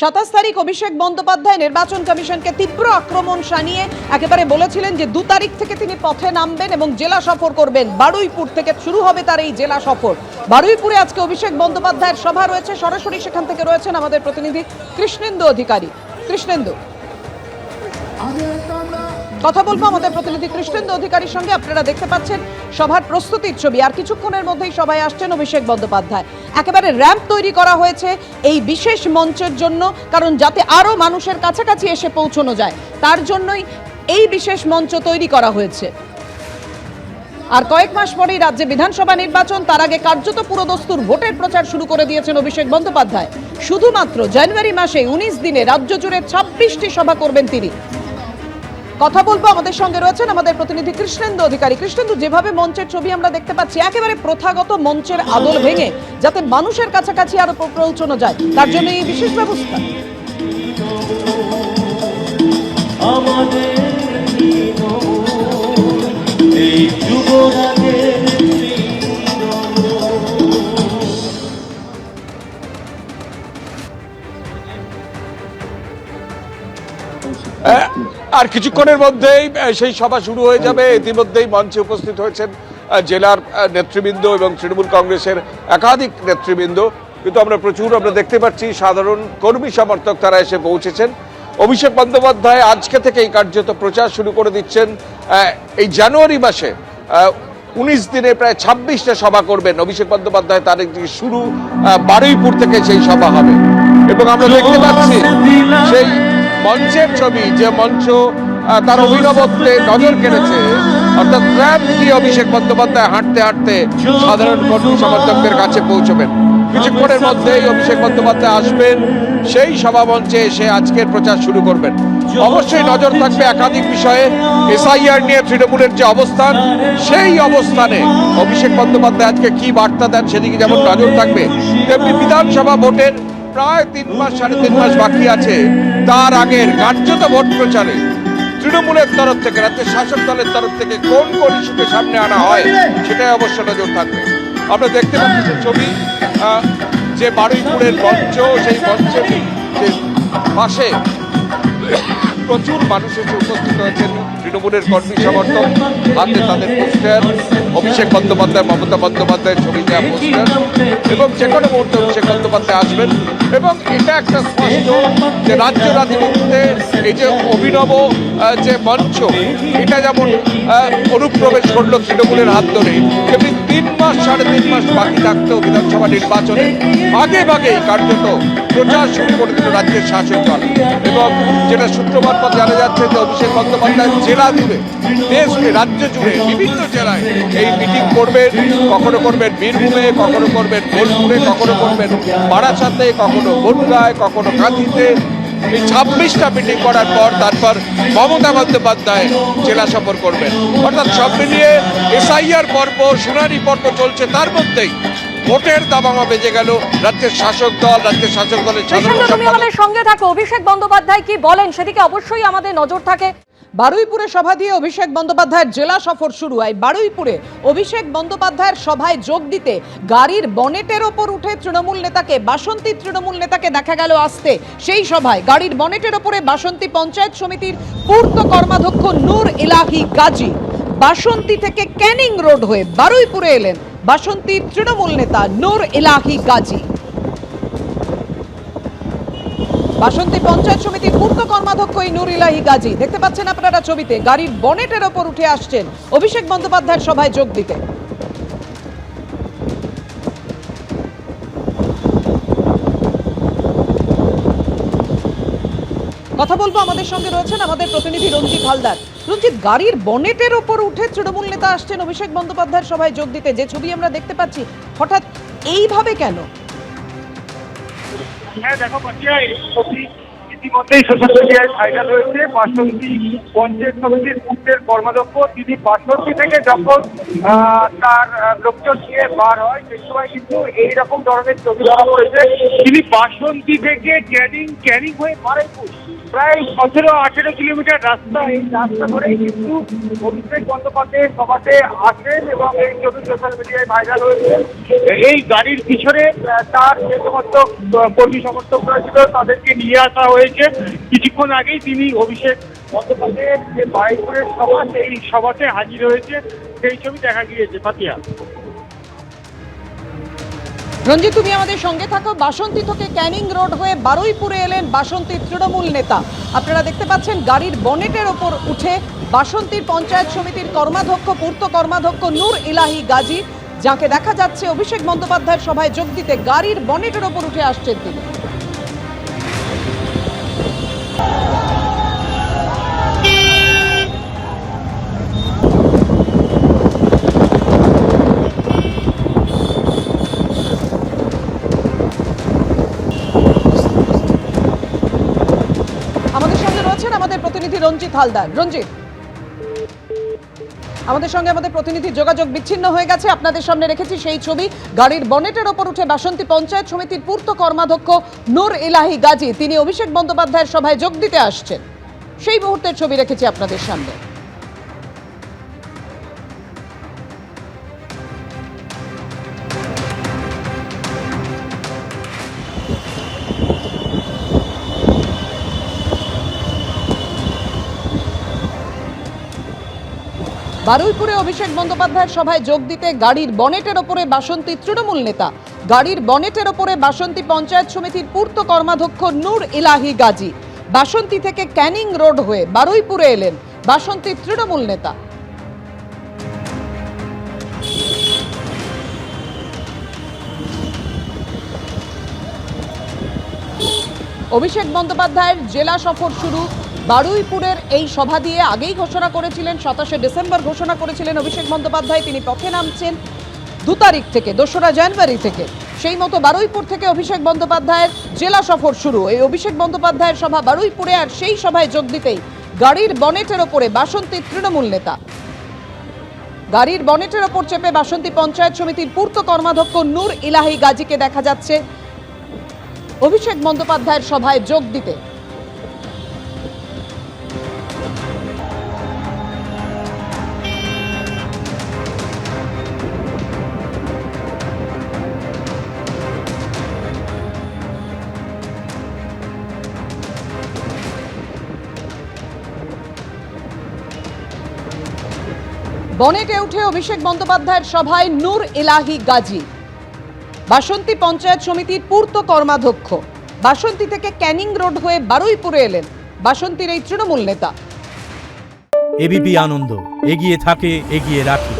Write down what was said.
27 তারিখ অভিষেক বন্দ্যোপাধ্যায় নির্বাচন কমিশনকে তীব্র আক্রমণ শানিয়ে একেবারে বলেছিলেন যে 2 তারিখ থেকে তিনি পথে নামবেন এবং জেলা সফর করবেন। বারুইপুর থেকে শুরু হবে তার এই জেলা সফর। বারুইপুরে আজকে অভিষেক বন্দ্যোপাধ্যায়ের সভা রয়েছে, সরাসরি সেখান থেকে রয়েছেন আমাদের প্রতিনিধি কৃষ্ণেন্দু অধিকারী। কৃষ্ণেন্দু, কথা বলবো আমাদের প্রতিনিধি কৃষ্ণেন্দু অধিকারীর সঙ্গে। আপনারা দেখতে পাচ্ছেন সভার প্রস্তুতির ছবি, আর কিছুক্ষণের মধ্যেই সভায় আসছেন অভিষেক বন্দ্যোপাধ্যায়। একেবারে র্যাম্প তৈরি করা হয়েছে এই বিশেষ মঞ্চের জন্য, কারণ যাতে আরো মানুষের কাছাকাছি এসে পৌঁছানো যায় তার জন্যই এই বিশেষ মঞ্চ তৈরি করা হয়েছে। আর কয়েক মাস পরেই রাজ্যে বিধানসভা নির্বাচন, তার আগে কার্যত পুরোদস্তুর ভোটের প্রচার শুরু করে দিয়েছেন অভিষেক বন্দ্যোপাধ্যায়। শুধুমাত্র জানুয়ারি মাসে 19 দিনে রাজ্য জুড়ে 26টি সভা করবেন তিনি। কথা বলবো, আমাদের সঙ্গে রয়েছেন আমাদের প্রতিনিধি কৃষ্ণেন্দু অধিকারী। কৃষ্ণেন্দু, যেভাবে মঞ্চের ছবি আমরা দেখতে পাচ্ছি, একেবারে প্রথাগত মঞ্চের আদল ভেঙে যাতে মানুষের কাছাকাছি আরো পৌঁছানো যায় তার জন্য এই বিশেষ ব্যবস্থা। আর কিছুক্ষণের মধ্যেই সেই সভা শুরু হয়ে যাবে। ইতিমধ্যেই মঞ্চে উপস্থিত হয়েছেন জেলার নেতৃবৃন্দ এবং তৃণমূল কংগ্রেসের একাধিক নেতৃবৃন্দ। কিন্তু আমরা দেখতে পাচ্ছি সাধারণ কর্মী সমর্থক তারা এসে পৌঁছেছেন। অভিষেক বন্দ্যোপাধ্যায় আজকে থেকেই কার্যত প্রচার শুরু করে দিচ্ছেন। এই জানুয়ারি মাসে 19 দিনে প্রায় 26টা সভা করবেন অভিষেক বন্দ্যোপাধ্যায়। তার শুরু বারুইপুর থেকে সেই সভা হবে এবং আমরা দেখতে পাচ্ছি সেই মঞ্চের ছবি, যে মঞ্চ তার অভিনবত্বে নজর কেড়েছে। অর্থাৎ র্যাম্প দিয়ে অভিষেক বন্দ্যোপাধ্যায় হাঁটতে হাঁটতে সাধারণ কর্মী সমর্থকদের কাছে পৌঁছবেন। কিছুক্ষণের মধ্যেই অভিষেক বন্দ্যোপাধ্যায় আসবেন, সেই সভা মঞ্চে এসে আজকের প্রচার শুরু করবেন। অবশ্যই নজর থাকবে একাধিক বিষয়ে। এসআইআর নিয়ে তৃণমূলের যে অবস্থান, সেই অবস্থানে অভিষেক বন্দ্যোপাধ্যায় আজকে কি বার্তা দেন সেদিকে যেমন নজর থাকবে, তেমনি বিধানসভা ভোটের প্রায় 3 মাস 3.5 মাস বাকি আছে। তার আগের কার্যত ভোট প্রচারে তৃণমূলের তরফ থেকে, রাজ্যের শাসক দলের তরফ থেকে কোন কোন ইস্যুকে সামনে আনা হয় সেটাই অবশ্য নজর থাকবে। আমরা দেখতে পাচ্ছি ছবি, যে বারুইপুরের মঞ্চ, সেই মঞ্চের যে পাশে প্রচুর মানুষ এসে উপস্থিত হয়েছেন। তৃণমূলের কর্মী সমর্থক, হাতে তাদের পোস্টার, অভিষেক বন্দ্যোপাধ্যায়, মমতা বন্দ্যোপাধ্যায়ের ছবি দেওয়া পোস্টার, এবং যে কোনো মুহূর্তে অভিষেক বন্দ্যোপাধ্যায় আসবেন। এবং এটা একটা স্পষ্ট যে রাজ্য রাজনীতিতে এই যে অভিনব যে মঞ্চ, এটা যেমন অনুপ্রবেশ করলো তৃণমূলের হাত ধরে, তেমনি 3 মাস 3.5 মাস বাকি থাকতেও বিধানসভা নির্বাচনে আগেই কার্যত প্রচার শুরু করে দিল রাজ্যের শাসক দল। এবং যেটা সূত্র মারফত জানা যাচ্ছে যে অভিষেক বন্দ্যোপাধ্যায় জেলা জুড়ে, দেশ রাজ্য জুড়ে বিভিন্ন জেলায় এই মিটিং করবেন। কখনো করবেন বীরভূমে, কখনো করবেন বোলপুরে, কখনো করবেন বারাসাতে, কখনো বনগাঁয়, কখনো কাঁথিতে। এই 26টা মিটিং করার পর তারপর মমতা বন্দ্যোপাধ্যায় জেলা সফর করবেন। অর্থাৎ সব মিলিয়ে এসআইআর পর্ব, শুনানি পর্ব চলছে, তার মধ্যেই ভোটের দামামা বেজে গেল রাজ্যের শাসক দল, রাজ্যের শাসক দলের আমাদের সঙ্গে থাকে অভিষেক বন্দ্যোপাধ্যায় কি বলেন সেদিকে অবশ্যই আমাদের নজর থাকে। বারুইপুরে সভা দিয়ে অভিষেক বন্দ্যোপাধ্যায়ের জেলা সফর শুরু হয়। বারুইপুরে অভিষেক বন্দ্যোপাধ্যায়ের সভায় যোগ দিতে গাড়ির বনেটের ওপর উঠে তৃণমূল নেতাকে, বাসন্তী তৃণমূল নেতাকে দেখা গেল আসতে। সেই সভায় গাড়ির বনেটের ওপরে বাসন্তী পঞ্চায়েত সমিতির পূর্ত কর্মাধ্যক্ষ নূর ইলাহি গাজী বাসন্তী থেকে ক্যানিং রোড হয়ে বারুইপুরে এলেন বাসন্তীর তৃণমূল নেতা নূর ইলাহি গাজী। বাসন্তী পঞ্চায়েত সমিতির পূর্ত কর্মাধ্যক্ষ এই নূর ইলাহি গাজী, দেখতে পাচ্ছেন আপনারা ছবিতে, গাড়ির বনেটের ওপর উঠে আসছেন অভিষেক বন্দ্যোপাধ্যায়ের সভায় যোগ দিতে। কথা বলবো, আমাদের সঙ্গে রয়েছেন আমাদের প্রতিনিধি রঞ্জিত হালদার। রঞ্জিত, গাড়ির বনেটের ওপর উঠে তৃণমূল নেতা আসছেন অভিষেক বন্দ্যোপাধ্যায়ের সভায় যোগ দিতে, যে ছবি আমরা দেখতে পাচ্ছি, হঠাৎ এইভাবে কেন? হ্যাঁ দেখো পাঠিয়া, এই ছবি ইতিমধ্যেই সোশ্যাল মিডিয়ায় ভাইরাল হয়েছে। বাসন্তী পঞ্চায়েত সমিতির পূর্তের কর্মাধ্যক্ষ, তিনি বাসন্তী থেকে যখন তার লোকজন নিয়ে বার হয়, সেই সময় কিন্তু এইরকম ধরনের ছবি ধরা পড়েছে। তিনি বাসন্তী থেকে ক্যানিং হয়ে বারুইপুর প্রায় 17-18 কিলোমিটার রাস্তা, এই রাস্তা ধরেই কিন্তু অভিষেক বন্দ্যোপাধ্যায়ের সভাতে আসেন এবং এই ছবি সোশ্যাল মিডিয়ায় ভাইরাল হয়েছে। এই গাড়ির পিছনে তার যে সমস্ত কর্মী সমর্থকরা ছিল তাদেরকে নিয়ে আসা হয়েছে। কিছুক্ষণ আগেই তিনি অভিষেক বন্দ্যোপাধ্যায়ের যে বারুইপুরের সভা, সেই সভাতে হাজির হয়েছে, সেই ছবি দেখা গিয়েছে। ফাতিয়া। রঞ্জিত, তুমি আমাদের সঙ্গে থাকো। বাসন্তী থেকে ক্যানিং রোড হয়ে বারুইপুরে এলেন বাসন্তীর তৃণমূল নেতা। আপনারা দেখতে পাচ্ছেন গাড়ির বনেটের ওপর উঠে বাসন্তীর পঞ্চায়েত সমিতির কর্মাধ্যক্ষ, পূর্ত কর্মাধ্যক্ষ নূর ইলাহি গাজী, যাকে দেখা যাচ্ছে অভিষেক বন্দ্যোপাধ্যায়ের সভায় যোগ দিতে গাড়ির বনেটের ওপর উঠে আসছেন তিনি। আমাদের সঙ্গে রয়েছেন আমাদের প্রতিনিধি রঞ্জিত হালদার। রঞ্জিত, আমাদের সঙ্গে আমাদের প্রতিনিধি যোগাযোগ বিচ্ছিন্ন হয়ে গেছে। আপনাদের সামনে রেখেছি সেই ছবি। গাড়ির বনেটের ওপর উঠে বাসন্তী পঞ্চায়েত সমিতির পূর্ত কর্মাধ্যক্ষ নূর ইলাহি গাজী, তিনি অভিষেক বন্দ্যোপাধ্যায়ের সভায় যোগ দিতে আসছেন, সেই মুহূর্তের ছবি রেখেছি আপনাদের সামনে। বারুইপুরে অভিষেক বন্দ্যোপাধ্যায়ের সভায় যোগ দিতে গাড়ির বনেটের ওপরে বাসন্তী তৃণমূল নেতা, গাড়ির বনেটের ওপরে বাসন্তী পঞ্চায়েত সমিতির পূর্ত কর্মাধ্যক্ষ নূর ইলাহি গাজী। বাসন্তী থেকে ক্যানিং রোড হয়ে বারুইপুরে এলেন বাসন্তীর তৃণমূল নেতা। অভিষেক বন্দ্যোপাধ্যায়ের জেলা সফর শুরু। বারুইপুরের এই সভা দিয়ে আগেই ঘোষণা করেছিলেন, 27শে ডিসেম্বর ঘোষণা করেছিলেন অভিষেক বন্দ্যোপাধ্যায় তিনি পথে নামছেন 2 তারিখ থেকে, 2রা জানুয়ারি থেকে। সেই মতো বারুইপুর থেকে অভিষেক বন্দ্যোপাধ্যায়ের জেলা সফর শুরু। এই অভিষেক বন্দ্যোপাধ্যায়ের সভা বারুইপুরে, আর সেই সভায় যোগ দিতেই গাড়ির বনেটের ওপরে বাসন্তীর তৃণমূল নেতা। গাড়ির বনেটের ওপর চেপে বাসন্তী পঞ্চায়েত সমিতির পূর্ত কর্মাধ্যক্ষ নূর ইলাহি গাজীকে দেখা যাচ্ছে অভিষেক বন্দ্যোপাধ্যায়ের সভায় যোগ দিতে। বনেটে উঠে অভিষেক বন্দ্যোপাধ্যায়ের সভায় নূর ইলাহি গাজী, বাসন্তী পঞ্চায়েত সমিতির পূর্ত কর্মাধ্যক্ষ। বাসন্তী থেকে ক্যানিং রোড হয়ে বারুইপুরে এলেন বাসন্তীর এই তৃণমূল নেতা। এবিপি আনন্দ, এগিয়ে থাকে, এগিয়ে রাখে।